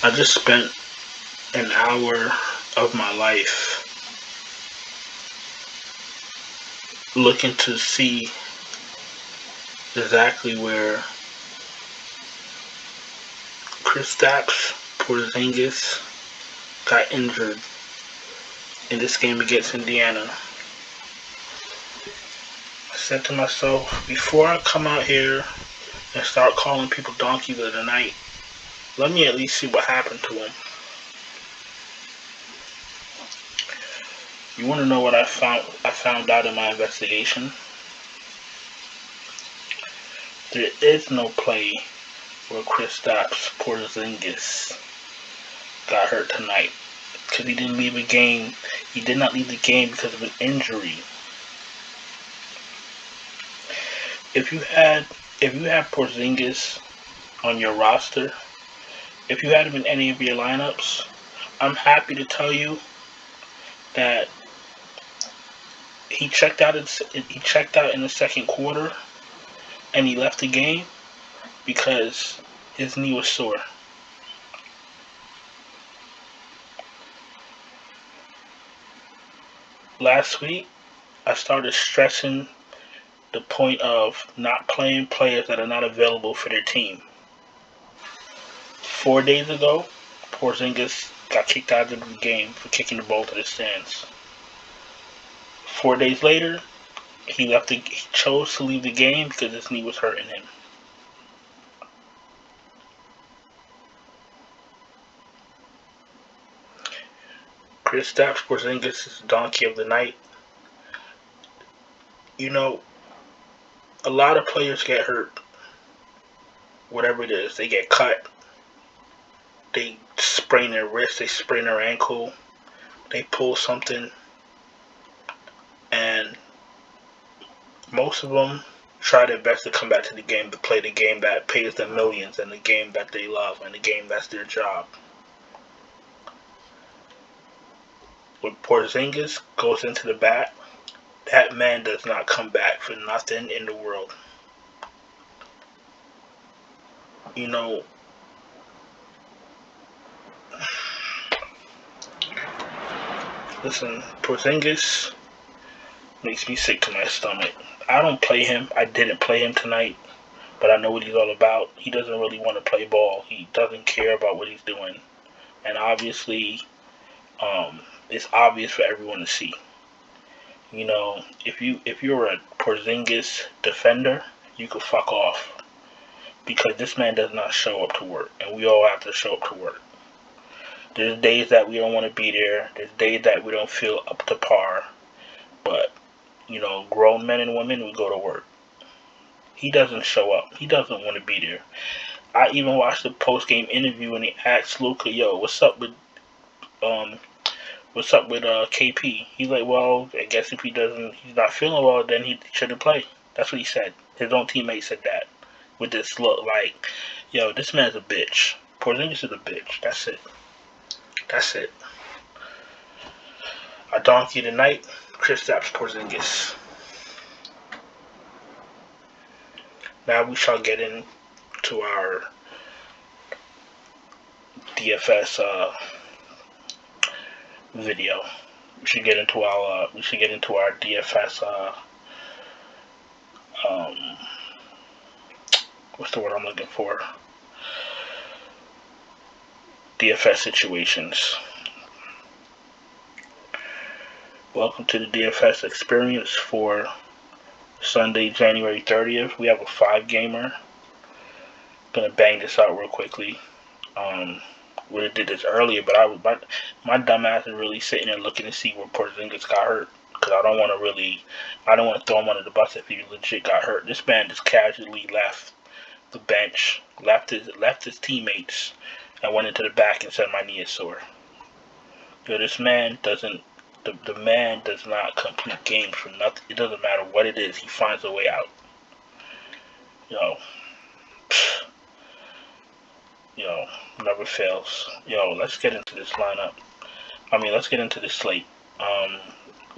I just spent an hour of my life looking to see exactly where Kristaps Porzingis got injured in this game against Indiana. I said to myself, before I come out here and start calling people donkeys of the night, let me at least see what happened to him. You want to know what I found out in my investigation? There is no play where Kristaps Porzingis got hurt tonight because he didn't leave a game. He did not leave the game because of an injury. If you had Porzingis on your roster, if you had him in any of your lineups, I'm happy to tell you that he checked out in the second quarter and he left the game because his knee was sore. Last week, I started stressing the point of not playing players that are not available for their team. 4 days ago, Porzingis got kicked out of the game for kicking the ball to the stands. 4 days later, he chose to leave the game because his knee was hurting him. Kristaps Porzingis is the donkey of the night. You know, a lot of players get hurt. Whatever it is, they get cut. They sprain their wrist, they sprain their ankle, they pull something, and most of them try their best to come back to the game to play the game that pays them millions and the game that they love and the game that's their job. When Porzingis goes into the bat, that man does not come back for nothing in the world. You know, listen, Porzingis makes me sick to my stomach. I don't play him. I didn't play him tonight, but I know what he's all about. He doesn't really want to play ball. He doesn't care about what he's doing. And obviously, it's obvious for everyone to see. You know, if you're a Porzingis defender, you could fuck off. Because this man does not show up to work. And we all have to show up to work. There's days that we don't want to be there. There's days that we don't feel up to par. But, you know, grown men and women, we go to work. He doesn't show up. He doesn't want to be there. I even watched the post-game interview and he asked Luka, yo, what's up with KP? He's like, well, I guess if he's not feeling well, then he shouldn't play. That's what he said. His own teammate said that. With this look like, yo, this man's a bitch. Porzingis is a bitch. That's it. That's it. A donkey tonight, Kristaps Porzingis. Now we shall get into our DFS video. We should get into our DFS what's the word I'm looking for? DFS situations. Welcome to the DFS experience for Sunday, January 30th. We have a 5-gamer. Gonna bang this out real quickly. Would have did this earlier, but my dumb ass is really sitting there looking to see where Porzingis got hurt. Because I don't want to throw him under the bus if he legit got hurt. This man just casually left the bench, left his teammates, and went into the back and said my knee is sore. Yo, this man doesn't. The man does not complete games for nothing. It doesn't matter what it is. He finds a way out. Yo, never fails. Yo, let's get into this lineup. Let's get into this slate.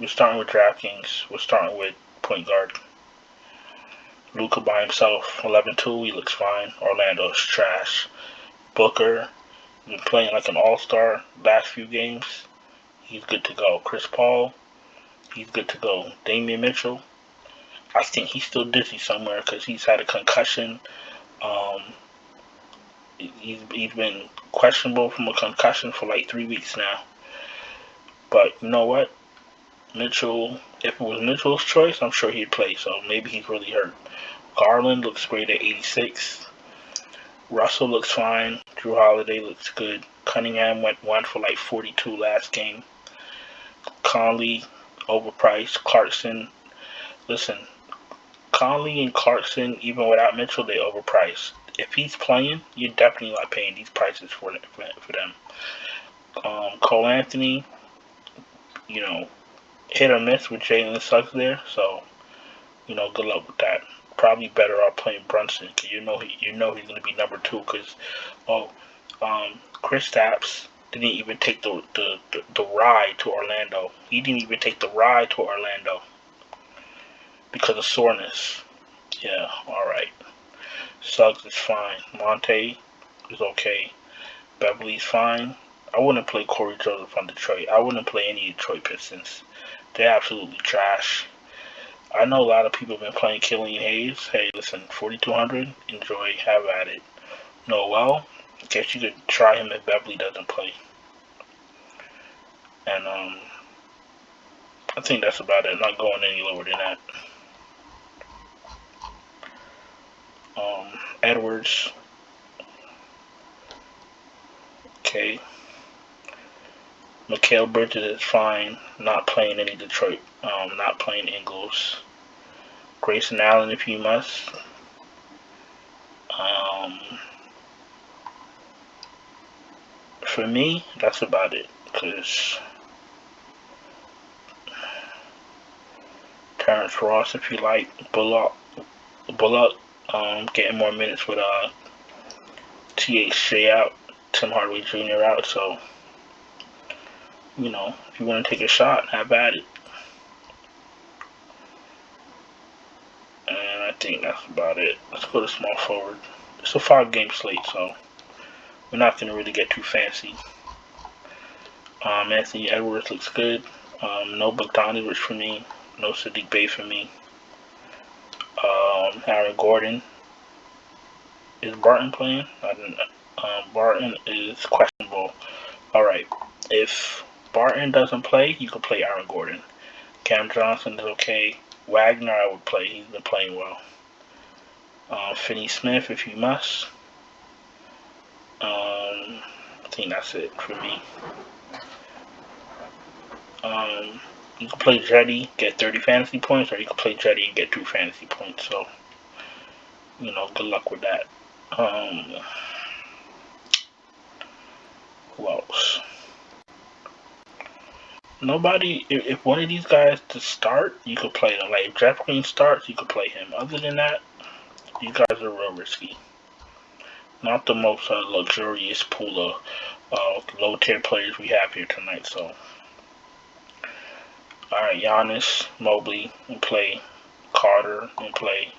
We're starting with DraftKings. We're starting with point guard. Luka by himself, 11-2. He looks fine. Orlando's trash. Booker Been playing like an all-star last few games. He's good to go. Chris Paul, he's good to go. Damian Mitchell, I think he's still dizzy somewhere because he's had a concussion. Um, he's been questionable from a concussion for like 3 weeks now. But you know what? Mitchell, if it was Mitchell's choice, I'm sure he'd play. So maybe he's really hurt. Garland looks great at 86. Russell looks fine. Drew Holiday looks good. Cunningham went 1 for like 42 last game. Conley, overpriced. Clarkson, listen, Conley and Clarkson, even without Mitchell, they overpriced. If he's playing, you're definitely not paying these prices for them. Cole Anthony, you know, hit or miss with Jalen Suggs there, so good luck with that. Probably better off playing Brunson because you know he's going to be number 2. Because Kristaps didn't even take the ride to Orlando. He didn't even take the ride to Orlando because of soreness. Yeah, all right. Suggs is fine. Monte is okay. Beverly's fine. I wouldn't play Corey Joseph on Detroit. I wouldn't play any Detroit Pistons. They're absolutely trash. I know a lot of people have been playing Killian Hayes. Hey, listen, 4,200, enjoy, have at it. Noel, guess you could try him if Beverly doesn't play. And I think that's about it. Not going any lower than that. Edwards. Okay. Mikal Bridges is fine. Not playing any Detroit. Not playing Ingles. Grayson Allen if you must. For me, that's about it. Because Terrence Ross if you like. Bullock, getting more minutes with THJ out, Tim Hardaway Jr. out, so if you want to take a shot, have at it. And I think that's about it. Let's go to small forward. It's a 5-game slate, so we're not going to really get too fancy. Anthony Edwards looks good. No Bogdanovich for me. No Sadiq Bey for me. Aaron Gordon. Is Barton playing? Barton is questionable. Alright. If Barton doesn't play, you can play Aaron Gordon. Cam Johnson is okay. Wagner I would play. He's been playing well. Finney Smith if you must. I think that's it for me. You can play Jetty, get 30 fantasy points, or you can play Jetty and get 2 fantasy points. So, good luck with that. Who else? Nobody. If one of these guys to start, you could play them. Like if Jeff Green starts, you could play him. Other than that, these guys are real risky. Not the most luxurious pool of low tier players we have here tonight. So, alright, Giannis, Mobley, and play. Carter, and play.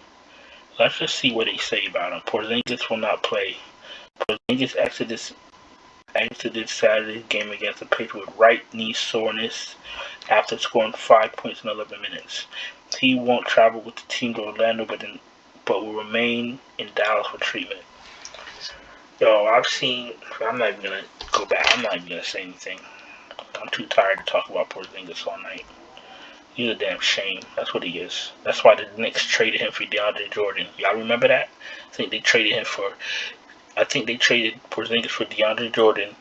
Let's just see what they say about him. Porzingis will not play. Porzingis exited Saturday's game against the Patriots with right knee soreness after scoring 5 points in 11 minutes. He won't travel with the team to Orlando, but will remain in Dallas for treatment. Yo, I'm not even going to go back. I'm not even going to say anything. I'm too tired to talk about Porzingis all night. He's a damn shame. That's what he is. That's why the Knicks traded him for DeAndre Jordan. Y'all remember that? I think they traded Porzingis for DeAndre Jordan,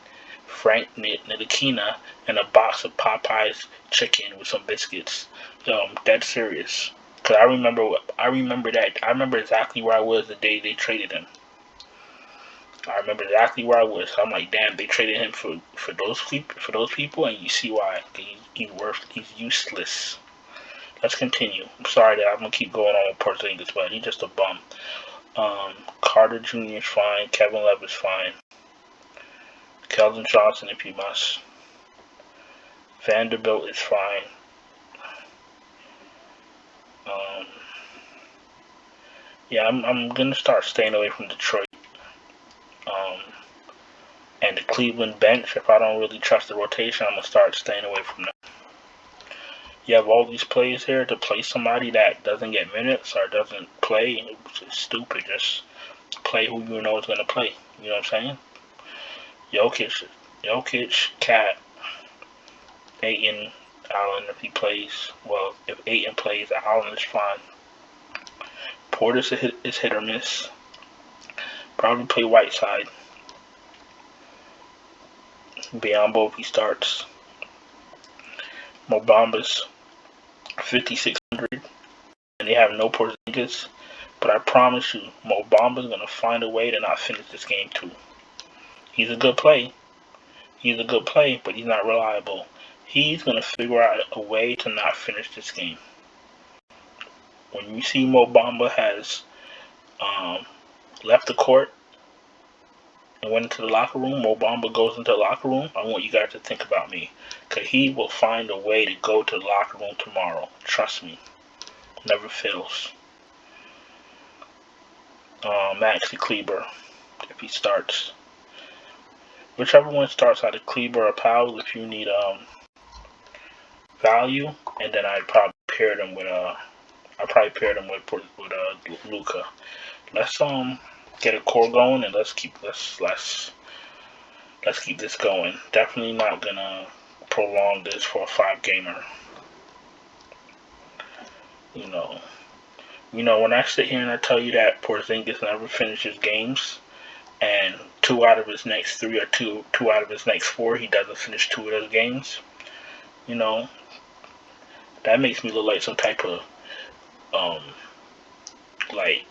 Frank Ntilikina, and a box of Popeye's chicken with some biscuits. Yo, I'm dead serious. Cause I remember that. I remember exactly where I was the day they traded him. I remember exactly where I was. I'm like, damn, they traded him for those people, and you see why. He's useless. Let's continue. I'm sorry that I'm gonna keep going on with Porzingis, but he's just a bum. Carter Jr. is fine. Kevin Love is fine. Keldon Johnson, if you must. Vanderbilt is fine. I'm gonna start staying away from Detroit. And the Cleveland bench, if I don't really trust the rotation, I'm going to start staying away from them. You have all these players here to play somebody that doesn't get minutes or doesn't play. It's stupid. Just play who you know is going to play. You know what I'm saying? Jokic, Cat, Ayton, Allen if he plays. Well, if Ayton plays, Allen is fine. Portis is hit or miss. Probably play Whiteside. Biyombo if he starts. Mo Bamba's 5,600, and they have no Porzingis. But I promise you, Mo Bamba's gonna find a way to not finish this game too. He's a good play. But he's not reliable. He's gonna figure out a way to not finish this game. When you see Mo Bamba has left the court and went into the locker room, Mo Bamba goes into the locker room, I want you guys to think about me. Because he will find a way to go to the locker room tomorrow. Trust me. Never fails. Maxi Kleber, if he starts. Whichever one starts, either Kleber or Powell, if you need value. And then I'd probably pair them with Luka. Let's get a core going, and let's keep this going. Definitely not gonna prolong this for a 5-gamer. You know, when I sit here and I tell you that Porzingis never finishes games, and 2 out of his next 3 or 2 out of his next 4, he doesn't finish 2 of those games. You know, that makes me look like some type of like,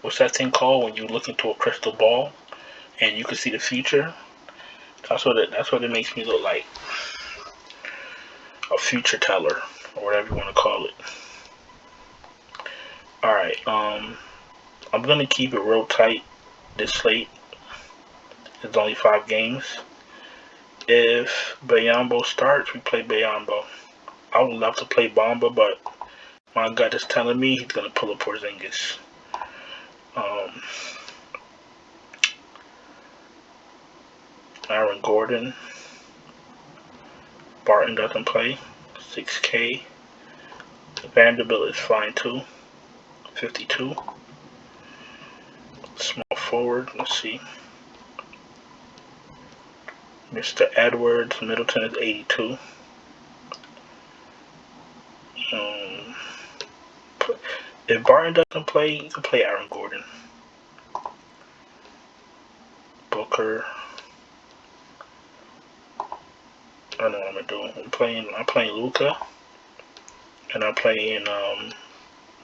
what's that thing called when you look into a crystal ball and you can see the future? That's what it makes me look like. A future teller, or whatever you want to call it. Alright, I'm gonna keep it real tight this slate. It's only 5 games. If Biyombo starts, we play Biyombo. I would love to play Bamba, but my gut is telling me he's gonna pull a Porzingis. Aaron Gordon. Barton doesn't play. 6K. Vanderbilt is fine too. 52. Small forward. Let's see. Mr. Edwards. Middleton is 82. If Barton doesn't play, you can play Aaron Gordon. Booker. I don't know what I'm doing. I'm playing Luka, and I'm playing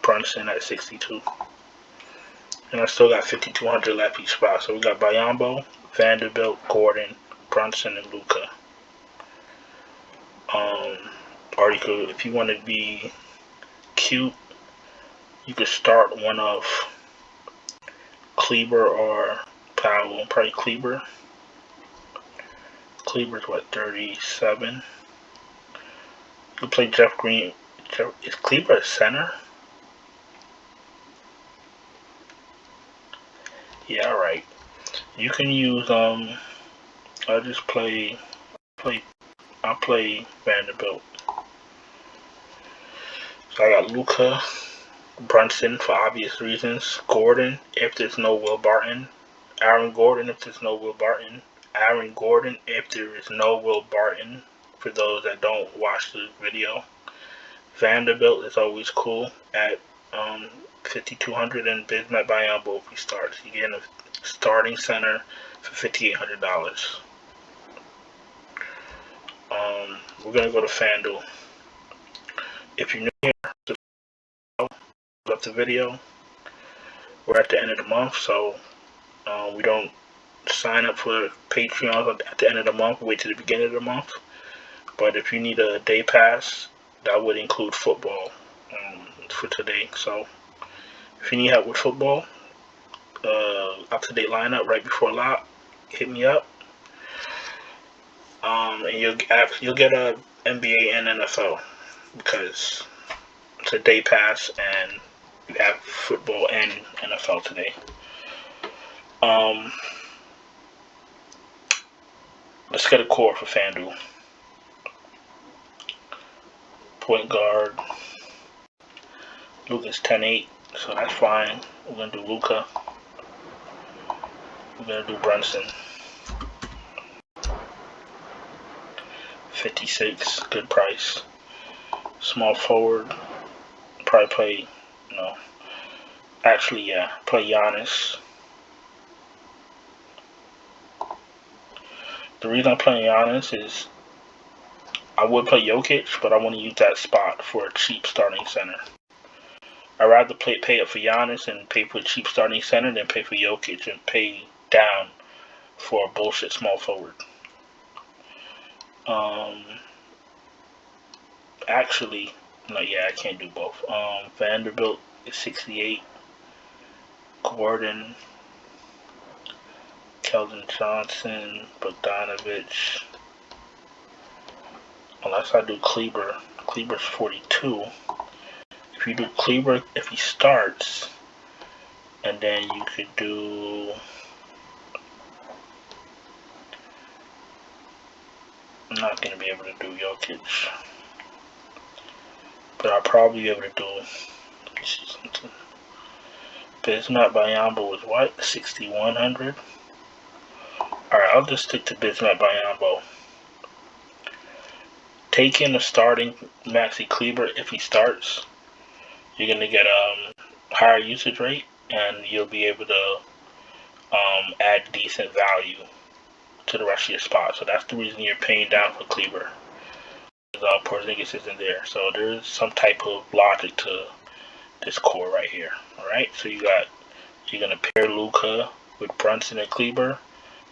Brunson at 62. And I still got 5,200 left each spot. So we got Biyombo, Vanderbilt, Gordon, Brunson, and Luka. Or you could, if you want to be cute, you could start one of Kleber or Powell. Probably Kleber. Kleber's what, 37? You play Jeff Green. Is Kleber a center? Yeah, alright. You can use I'll play Vanderbilt. So I got Luka, Brunson for obvious reasons, Gordon if there's no Will Barton, Aaron Gordon if there's no Will Barton, Aaron Gordon if there is no Will Barton, for those that don't watch the video. Vanderbilt is always cool at 5,200, and Bismack Biyombo if he starts. You get a starting center for $5,800. We're gonna go to FanDuel. If you're new here, love the video. We're at the end of the month, so we don't sign up for Patreon at the end of the month. Wait till the beginning of the month. But if you need a day pass, that would include football for today. So if you need help with football, up-to-date lineup right before lock, hit me up. And you'll get a NBA and NFL because it's a day pass and you have football and NFL today. Let's get a core for FanDuel. Point guard. Luka's 10-8, so that's fine. We're going to do Luka. We're going to do Brunson. 56, good price. Small forward. Probably play, play Giannis. The reason I'm playing Giannis is I would play Jokic, but I want to use that spot for a cheap starting center. I'd rather pay up for Giannis and pay for a cheap starting center than pay for Jokic and pay down for a bullshit small forward. Actually, I can't do both. Vanderbilt is 68. Gordon, Keldon Johnson, Bogdanovich. Unless I do Kleber. Kleber's 42. If you do Kleber, if he starts, and then you could do... I'm not going to be able to do Jokic. But I'll probably be able to do... something. Bismack Biyombo was what? 6,100? Alright, I'll just stick to Bismack Biyombo. Taking a starting Maxi Kleber, if he starts, you're going to get a higher usage rate, and you'll be able to add decent value to the rest of your spot. So that's the reason you're paying down for Kleber. Porzingis isn't there. So there's some type of logic to this core right here. Alright, so you're going to pair Luka with Brunson and Kleber,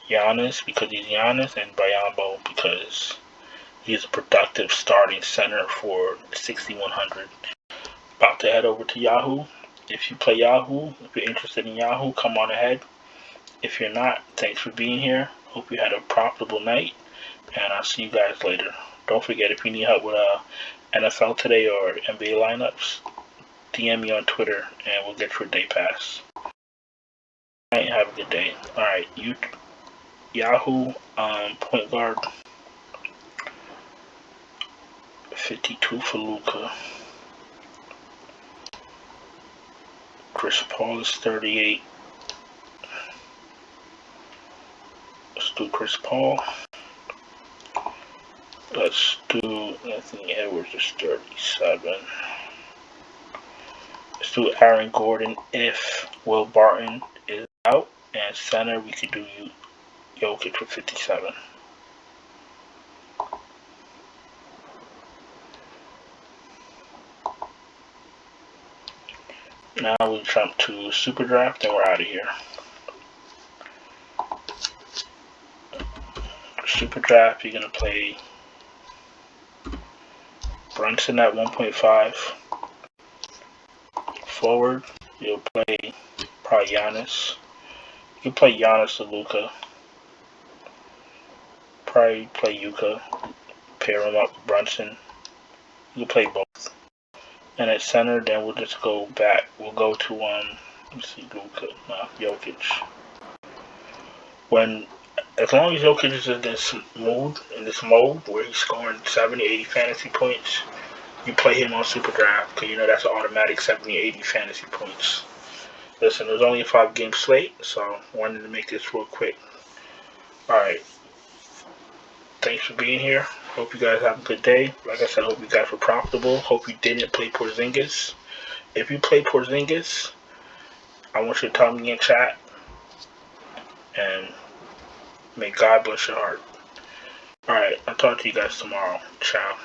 Giannis because he's Giannis, and Biyombo because he's a productive starting center for 6,100. About to head over to Yahoo. If you play Yahoo, if you're interested in Yahoo, come on ahead. If you're not, thanks for being here. Hope you had a profitable night, and I'll see you guys later. Don't forget, if you need help with NFL today or NBA lineups, DM me on Twitter, and we'll get you a day pass. Alright, have a good day. Alright, Yahoo point guard. 52 for Luka. Chris Paul is 38. Let's do Chris Paul. Let's do Anthony Edwards is 37. Let's do Aaron Gordon if Will Barton is out. And center, we could do Jokic for 57. Now we jump to Super Draft and we're out of here. Super Draft, you're going to play Brunson at 1.5. Forward, you'll play probably Giannis. You can play Giannis to Luka. Probably play Yuka. Pair him up with Brunson. You can play both. And at center, then we'll just go back. We'll go to let's see, Luka, Jokic. As long as Jokic is in this mode where he's scoring 70, 80 fantasy points, you play him on Super Draft because that's an automatic 70, 80 fantasy points. Listen, there's only a 5-game slate, so I wanted to make this real quick. Alright. Thanks for being here. Hope you guys have a good day. Like I said, hope you guys were profitable. Hope you didn't play Porzingis. If you play Porzingis, I want you to tell me in chat. And may God bless your heart. Alright, I'll talk to you guys tomorrow. Ciao.